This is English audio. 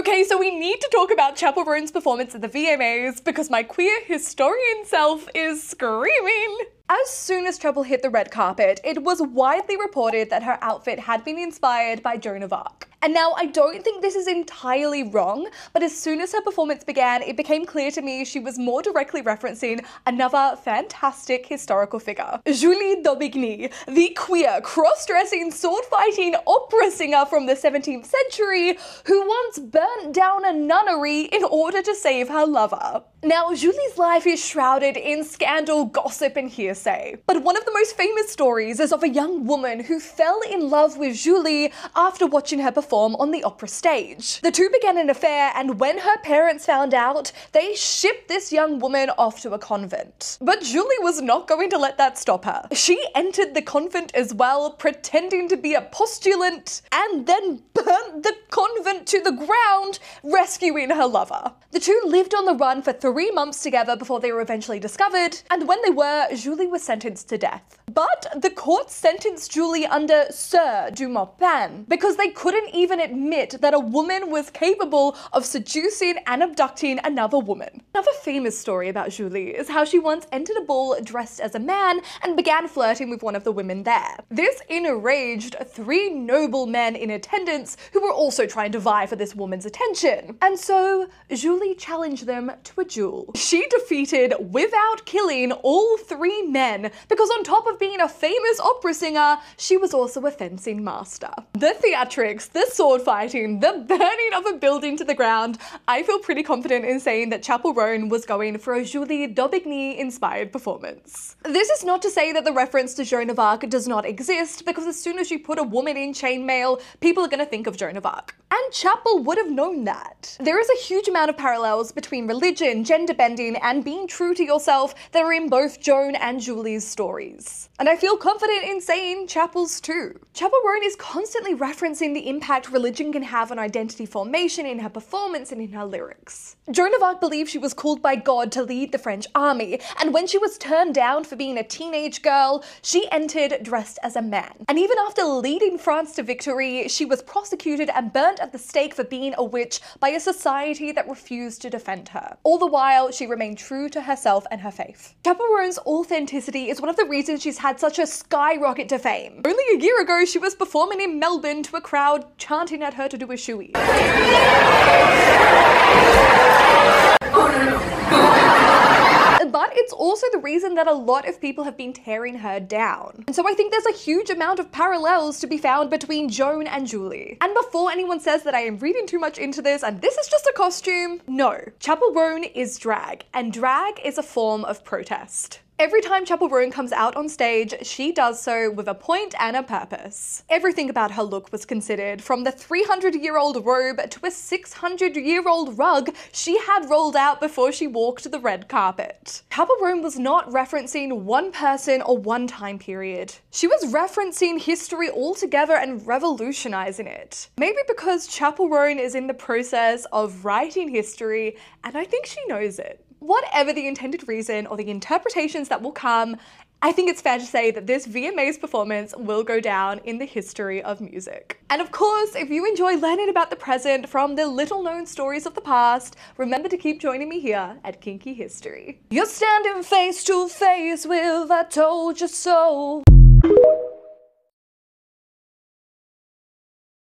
Okay, so we need to talk about Chappell Roan's performance at the VMAs because my queer historian self is screaming. As soon as Chappell hit the red carpet, it was widely reported that her outfit had been inspired by Joan of Arc. And now I don't think this is entirely wrong, but as soon as her performance began, it became clear to me she was more directly referencing another fantastic historical figure. Julie d'Aubigny, the queer, cross-dressing, sword-fighting opera singer from the 17th century who once burnt down a nunnery in order to save her lover. Now, Julie's life is shrouded in scandal, gossip, and hearsay. But one of the most famous stories is of a young woman who fell in love with Julie after watching her perform on the opera stage. The two began an affair, and when her parents found out, they shipped this young woman off to a convent. But Julie was not going to let that stop her. She entered the convent as well, pretending to be a postulant, and then burnt the convent to the ground, rescuing her lover. The two lived on the run for 3 months together before they were eventually discovered, and when they were, Julie was sentenced to death. But the court sentenced Julie under Sir du Maupin because they couldn't even admit that a woman was capable of seducing and abducting another woman. Another famous story about Julie is how she once entered a ball dressed as a man and began flirting with one of the women there. This enraged 3 noble men in attendance who were also trying to vie for this woman's attention. And so Julie challenged them to a duel. She defeated without killing all 3 men because on top of being a famous opera singer, she was also a fencing master. The theatrics, the sword fighting, the burning of a building to the ground, I feel pretty confident in saying that Chappell Roan was going for a Julie d'Aubigny inspired performance. This is not to say that the reference to Joan of Arc does not exist, because as soon as you put a woman in chainmail, people are going to think of Joan of Arc. And Chappell would have known that. There is a huge amount of parallels between religion, gender bending, and being true to yourself that are in both Joan and Julie's stories. And I feel confident in saying Chappell's too. Chappell Roan is constantly referencing the impact religion can have on identity formation in her performance and in her lyrics. Joan of Arc believed she was called by God to lead the French army, and when she was turned down for being a teenage girl, she entered dressed as a man. And even after leading France to victory, she was prosecuted and burnt at the stake for being a witch by a society that refused to defend her. All the while, she remained true to herself and her faith. Chappell Roan's authenticity is one of the reasons she's had such a skyrocket to fame. Only a year ago, she was performing in Melbourne to a crowd chanting at her to do a shoey. But it's also the reason that a lot of people have been tearing her down. And so I think there's a huge amount of parallels to be found between Joan and Julie. And before anyone says that I am reading too much into this and this is just a costume, no. Chappell Roan is drag, and drag is a form of protest. Every time Chappell Roan comes out on stage, she does so with a point and a purpose. Everything about her look was considered, from the 300-year-old robe to a 600-year-old rug she had rolled out before she walked the red carpet. Chappell Roan was not referencing one person or one time period. She was referencing history altogether and revolutionizing it. Maybe because Chappell Roan is in the process of writing history, and I think she knows it. Whatever the intended reason or the interpretations that will come, I think it's fair to say that this VMAs performance will go down in the history of music. And of course, if you enjoy learning about the present from the little-known stories of the past, remember to keep joining me here at Kinky History. You're standing face to face with I Told You So.